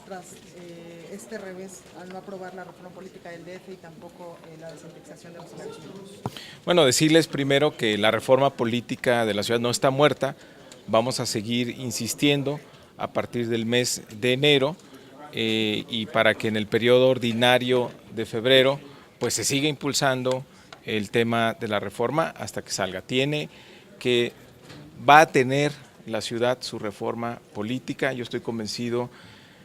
tras este revés al no aprobar la reforma política del DF y tampoco la desindexación de los salarios mínimos? Bueno, decirles primero que la reforma política de la ciudad no está muerta, vamos a seguir insistiendo a partir del mes de enero y para que en el periodo ordinario de febrero pues se siga impulsando el tema de la reforma hasta que salga. Va a tener la ciudad su reforma política, yo estoy convencido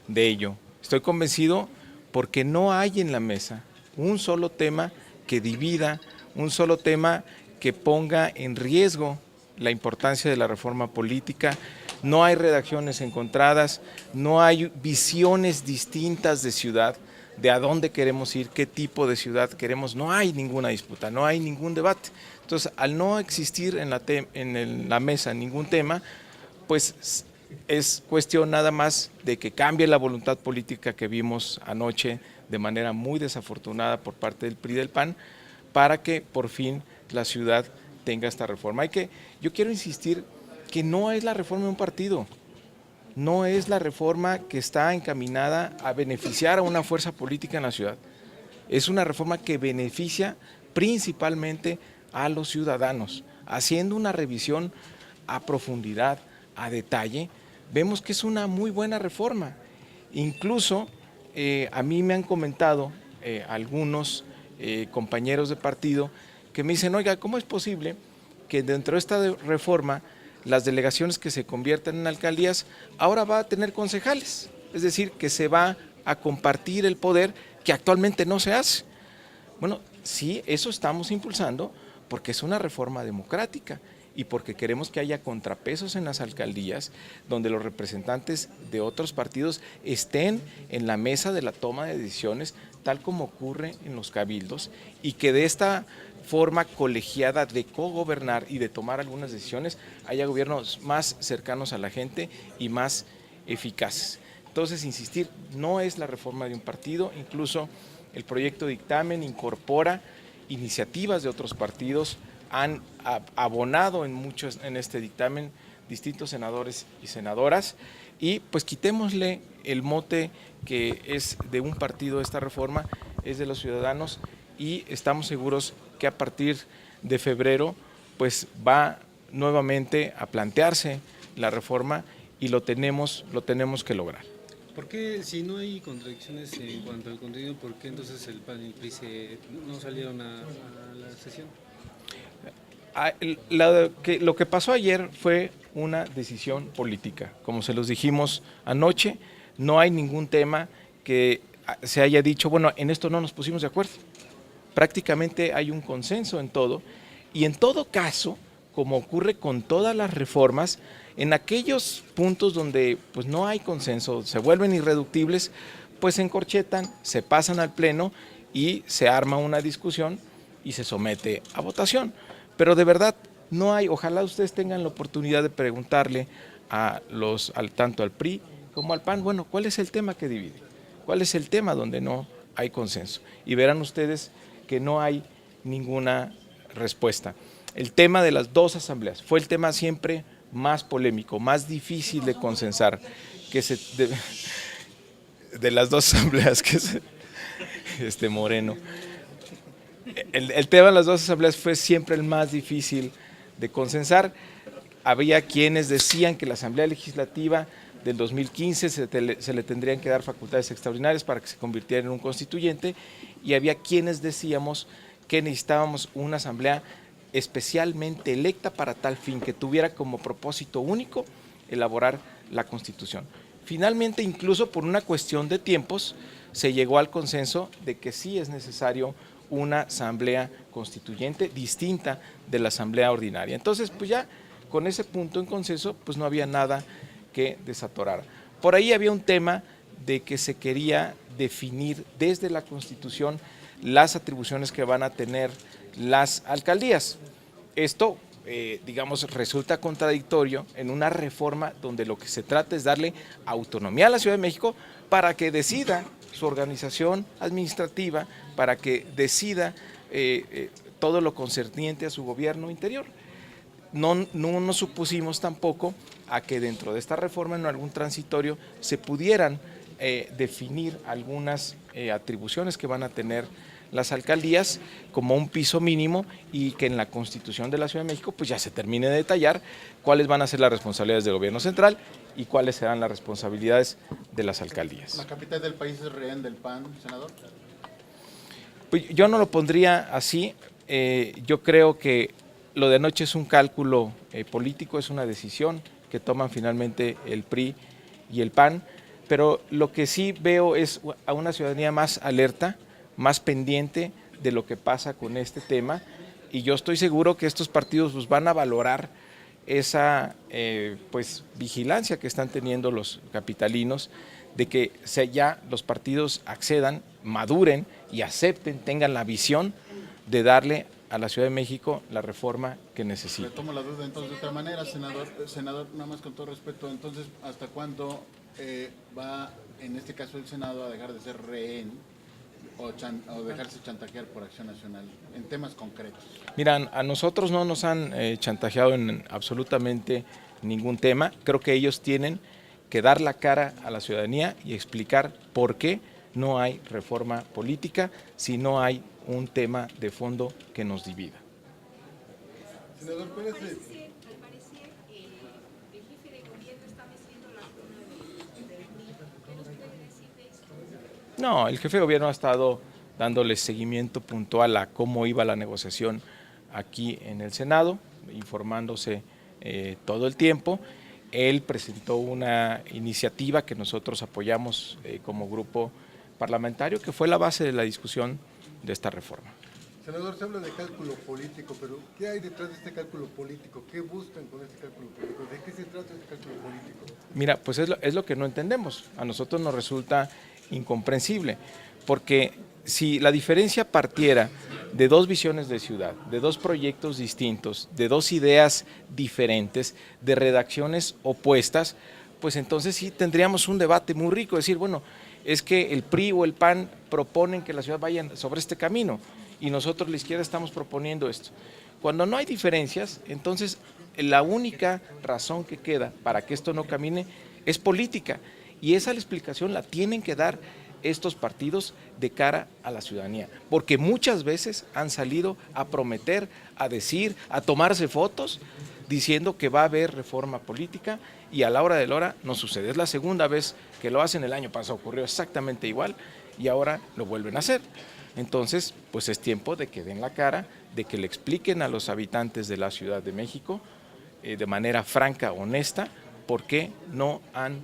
de ello. Estoy convencido porque no hay en la mesa un solo tema que divida, un solo tema que ponga en riesgo la importancia de la reforma política. No hay redacciones encontradas, no hay visiones distintas de ciudad, de a dónde queremos ir, qué tipo de ciudad queremos. No hay ninguna disputa, no hay ningún debate. Entonces, al no existir en la mesa ningún tema, pues es cuestión nada más de que cambie la voluntad política que vimos anoche de manera muy desafortunada por parte del PRI y del PAN, para que por fin la ciudad tenga esta reforma. Yo quiero insistir que no es la reforma de un partido, no es la reforma que está encaminada a beneficiar a una fuerza política en la ciudad, es una reforma que beneficia principalmente a los ciudadanos, haciendo una revisión a profundidad, a detalle, vemos que es una muy buena reforma. Incluso a mí me han comentado algunos compañeros de partido que me dicen, oiga, ¿cómo es posible que dentro de esta reforma las delegaciones que se conviertan en alcaldías ahora va a tener concejales? Es decir, que se va a compartir el poder que actualmente no se hace. Bueno, sí, eso estamos impulsando porque es una reforma democrática y porque queremos que haya contrapesos en las alcaldías donde los representantes de otros partidos estén en la mesa de la toma de decisiones, tal como ocurre en los cabildos, y que de esta forma colegiada de cogobernar y de tomar algunas decisiones haya gobiernos más cercanos a la gente y más eficaces. Entonces, insistir, no es la reforma de un partido, incluso el proyecto de dictamen incorpora iniciativas de otros partidos, han abonado en este dictamen distintos senadores y senadoras, y pues quitémosle el mote que es de un partido esta reforma, es de los ciudadanos, y estamos seguros que a partir de febrero pues va nuevamente a plantearse la reforma y lo tenemos que lograr. ¿Por qué, si no hay contradicciones en cuanto al contenido, por qué entonces el PAN y el PRI no salieron a la sesión? Lo que pasó ayer fue una decisión política. Como se los dijimos anoche, no hay ningún tema que se haya dicho, bueno, en esto no nos pusimos de acuerdo. Prácticamente hay un consenso en todo, y en todo caso, como ocurre con todas las reformas, en aquellos puntos donde pues no hay consenso, se vuelven irreductibles, pues se encorchetan, se pasan al pleno y se arma una discusión y se somete a votación. Pero de verdad no hay, ojalá ustedes tengan la oportunidad de preguntarle tanto al PRI como al PAN, bueno, ¿cuál es el tema que divide? ¿Cuál es el tema donde no hay consenso? Y verán ustedes que no hay ninguna respuesta. El tema de las dos asambleas fue el tema siempre más polémico, más difícil de consensar, de las dos asambleas, Moreno. El tema de las dos asambleas fue siempre el más difícil de consensar. Había quienes decían que la Asamblea Legislativa del 2015 se le tendrían que dar facultades extraordinarias para que se convirtiera en un constituyente, y había quienes decíamos que necesitábamos una asamblea especialmente electa para tal fin, que tuviera como propósito único elaborar la Constitución. Finalmente, incluso por una cuestión de tiempos, se llegó al consenso de que sí es necesario una asamblea constituyente distinta de la asamblea ordinaria. Entonces, pues ya con ese punto en consenso, pues no había nada que desatorar. Por ahí había un tema de que se quería definir desde la Constitución las atribuciones que van a tener las alcaldías. Esto, digamos, resulta contradictorio en una reforma donde lo que se trata es darle autonomía a la Ciudad de México para que decida su organización administrativa, para que decida todo lo concerniente a su gobierno interior. No nos supusimos tampoco a que dentro de esta reforma, en algún transitorio, se pudieran definir algunas atribuciones que van a tener las alcaldías como un piso mínimo y que en la Constitución de la Ciudad de México pues ya se termine de detallar cuáles van a ser las responsabilidades del gobierno central y cuáles serán las responsabilidades de las alcaldías. ¿La capital del país es rehén del PAN, senador? Pues yo no lo pondría así, yo creo que lo de anoche es un cálculo político, es una decisión que toman finalmente el PRI y el PAN, pero lo que sí veo es a una ciudadanía más alerta, más pendiente de lo que pasa con este tema, y yo estoy seguro que estos partidos pues, van a valorar esa pues, vigilancia que están teniendo los capitalinos, de que ya los partidos accedan, maduren y acepten, tengan la visión de darle a la Ciudad de México la reforma que necesita. Le tomo la duda entonces de otra manera, senador, nada más con todo respeto, entonces, ¿hasta cuándo va, en este caso el Senado, a dejar de ser rehén o dejarse chantajear por Acción Nacional en temas concretos? Mira, a nosotros no nos han chantajeado en absolutamente ningún tema. Creo que ellos tienen que dar la cara a la ciudadanía y explicar por qué no hay reforma política si no hay un tema de fondo que nos divida. Senador, ¿cuál es el...? Al parecer, el jefe de gobierno está meciendo la zona del PRI. ¿Qué nos puede decir de esto? No, el jefe de gobierno ha estado dándole seguimiento puntual a cómo iba la negociación aquí en el Senado, informándose todo el tiempo. Él presentó una iniciativa que nosotros apoyamos como grupo parlamentario, que fue la base de la discusión de esta reforma. Senador, se habla de cálculo político, pero ¿qué hay detrás de este cálculo político? ¿Qué buscan con este cálculo político? ¿De qué se trata este cálculo político? Mira, pues es lo que no entendemos. A nosotros nos resulta incomprensible, porque si la diferencia partiera de dos visiones de ciudad, de dos proyectos distintos, de dos ideas diferentes, de redacciones opuestas, pues entonces sí tendríamos un debate muy rico, decir, bueno, es que el PRI o el PAN proponen que la ciudad vaya sobre este camino y nosotros la izquierda estamos proponiendo esto. Cuando no hay diferencias, entonces la única razón que queda para que esto no camine es política, y esa la explicación la tienen que dar estos partidos de cara a la ciudadanía, porque muchas veces han salido a prometer, a decir, a tomarse fotos diciendo que va a haber reforma política, y a la hora de la hora no sucede. Es la segunda vez que lo hacen, el año pasado ocurrió exactamente igual y ahora lo vuelven a hacer. Entonces, pues es tiempo de que den la cara, de que le expliquen a los habitantes de la Ciudad de México de manera franca, honesta, por qué no han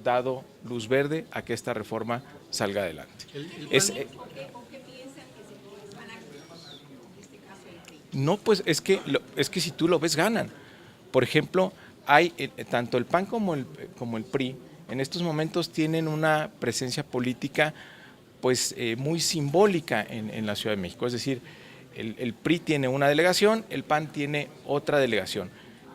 dado luz verde a que esta reforma salga adelante. ¿O qué piensan que se van a ganar, en este caso el PRI? No, pues es que si tú lo ves, ganan. Por ejemplo, hay tanto el PAN como el PRI en estos momentos tienen una presencia política pues muy simbólica en la Ciudad de México. Es decir, el PRI tiene una delegación, el PAN tiene otra delegación.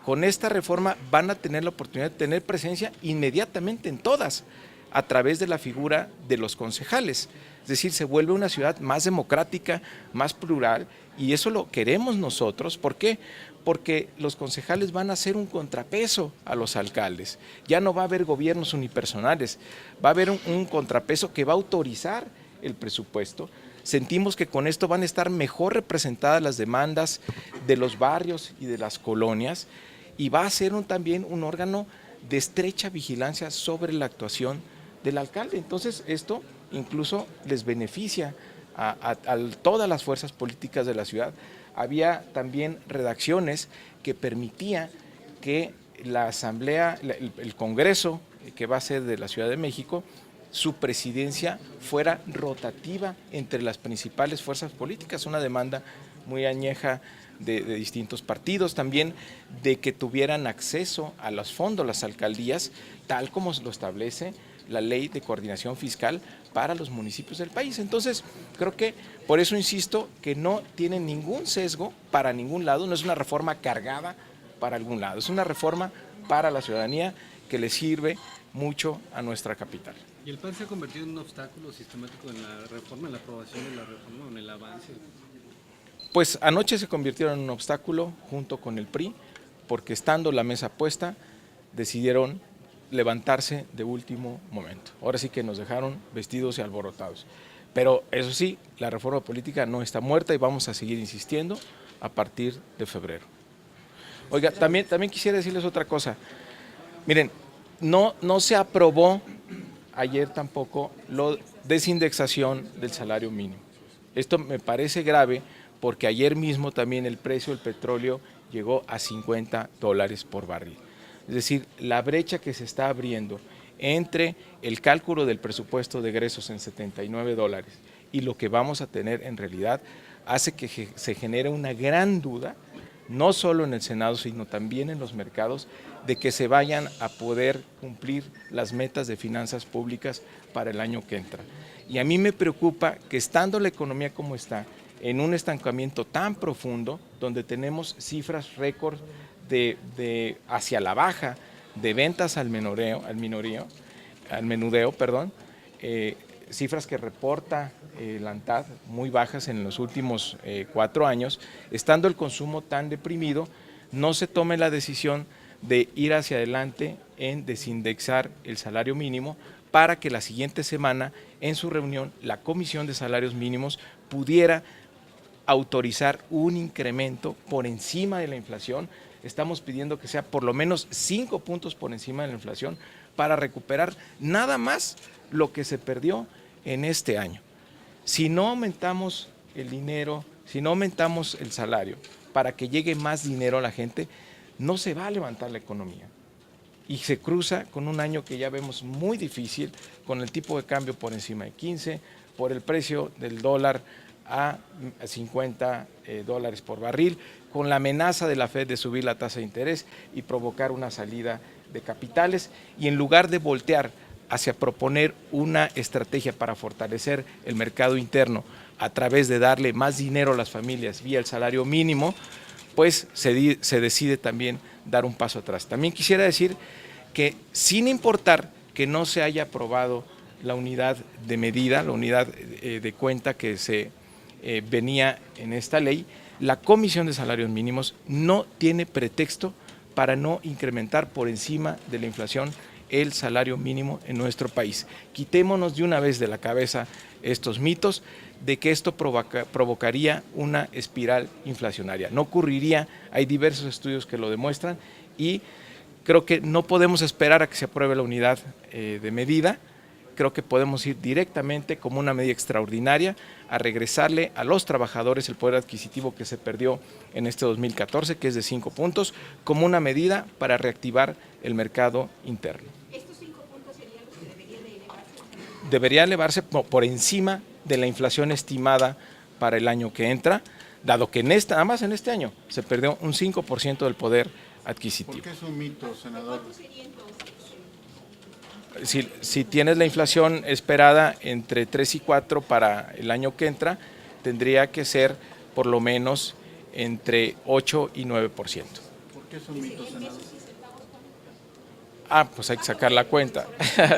Con esta reforma van a tener la oportunidad de tener presencia inmediatamente en todas, a través de la figura de los concejales. Es decir, se vuelve una ciudad más democrática, más plural, y eso lo queremos nosotros. ¿Por qué? Porque los concejales van a ser un contrapeso a los alcaldes. Ya no va a haber gobiernos unipersonales, va a haber un contrapeso que va a autorizar el presupuesto. Sentimos que con esto van a estar mejor representadas las demandas de los barrios y de las colonias, y va a ser también un órgano de estrecha vigilancia sobre la actuación del alcalde. Entonces esto incluso les beneficia a todas las fuerzas políticas de la ciudad. Había también redacciones que permitía que la Asamblea, el Congreso que va a ser de la Ciudad de México, su presidencia fuera rotativa entre las principales fuerzas políticas, una demanda muy añeja de distintos partidos, también de que tuvieran acceso a los fondos, las alcaldías, tal como lo establece la ley de coordinación fiscal para los municipios del país. Entonces, creo que por eso insisto que no tiene ningún sesgo para ningún lado, no es una reforma cargada para algún lado, es una reforma para la ciudadanía que le sirve mucho a nuestra capital. ¿Y el PAN se ha convertido en un obstáculo sistemático en la reforma, en la aprobación de la reforma o en el avance? Pues anoche se convirtieron en un obstáculo junto con el PRI, porque estando la mesa puesta, decidieron levantarse de último momento. Ahora sí que nos dejaron vestidos y alborotados. Pero eso sí, la reforma política no está muerta y vamos a seguir insistiendo a partir de febrero. Oiga, también quisiera decirles otra cosa. Miren, no se aprobó ayer tampoco la desindexación del salario mínimo. Esto me parece grave porque ayer mismo también el precio del petróleo llegó a $50 por barril. Es decir, la brecha que se está abriendo entre el cálculo del presupuesto de egresos en $79 y lo que vamos a tener en realidad hace que se genere una gran duda, no solo en el Senado, sino también en los mercados, de que se vayan a poder cumplir las metas de finanzas públicas para el año que entra. Y a mí me preocupa que estando la economía como está, en un estancamiento tan profundo, donde tenemos cifras récord de hacia la baja de ventas al menudeo, cifras que reporta la ANTAD muy bajas en los últimos 4 años, estando el consumo tan deprimido, no se tome la decisión de ir hacia adelante en desindexar el salario mínimo para que la siguiente semana en su reunión la Comisión de Salarios Mínimos pudiera autorizar un incremento por encima de la inflación. Estamos pidiendo que sea por lo menos 5 puntos por encima de la inflación para recuperar nada más lo que se perdió en este año. Si no aumentamos el dinero, si no aumentamos el salario para que llegue más dinero a la gente, no se va a levantar la economía. Y se cruza con un año que ya vemos muy difícil, con el tipo de cambio por encima de 15, por el precio del dólar a $50 por barril, con la amenaza de la Fed de subir la tasa de interés y provocar una salida de capitales, y en lugar de voltear hacia proponer una estrategia para fortalecer el mercado interno a través de darle más dinero a las familias vía el salario mínimo, pues se decide también dar un paso atrás. También quisiera decir que sin importar que no se haya aprobado la unidad de medida, la unidad de cuenta que se venía en esta ley, la Comisión de Salarios Mínimos no tiene pretexto para no incrementar por encima de la inflación el salario mínimo en nuestro país. Quitémonos de una vez de la cabeza estos mitos de que esto provocaría una espiral inflacionaria. No ocurriría, hay diversos estudios que lo demuestran y creo que no podemos esperar a que se apruebe la unidad de medida. Creo que podemos ir directamente como una medida extraordinaria a regresarle a los trabajadores el poder adquisitivo que se perdió en este 2014, que es de 5 puntos, como una medida para reactivar el mercado interno. ¿Estos 5 puntos serían los que deberían de elevarse? Debería elevarse por encima de la inflación estimada para el año que entra, dado que nada más en este año se perdió un 5% del poder adquisitivo. ¿Por qué es un mito, senador? ¿Cuánto sería entonces? Si tienes la inflación esperada entre 3 y 4 para el año que entra, tendría que ser por lo menos entre 8 y 9%. ¿Por qué es un mito, senador? Pues hay que sacar la cuenta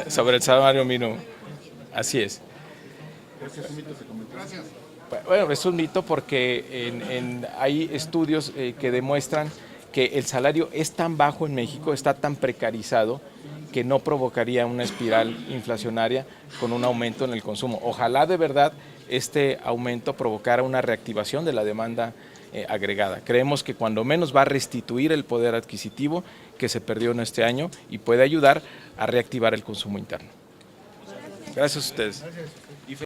sobre el salario mínimo. Así es. ¿Por qué es un mito? Se comentó. Gracias. Bueno, es un mito porque hay estudios que demuestran que el salario es tan bajo en México, está tan precarizado, que no provocaría una espiral inflacionaria con un aumento en el consumo. Ojalá de verdad este aumento provocara una reactivación de la demanda agregada. Creemos que cuando menos va a restituir el poder adquisitivo que se perdió en este año y puede ayudar a reactivar el consumo interno. Gracias a ustedes.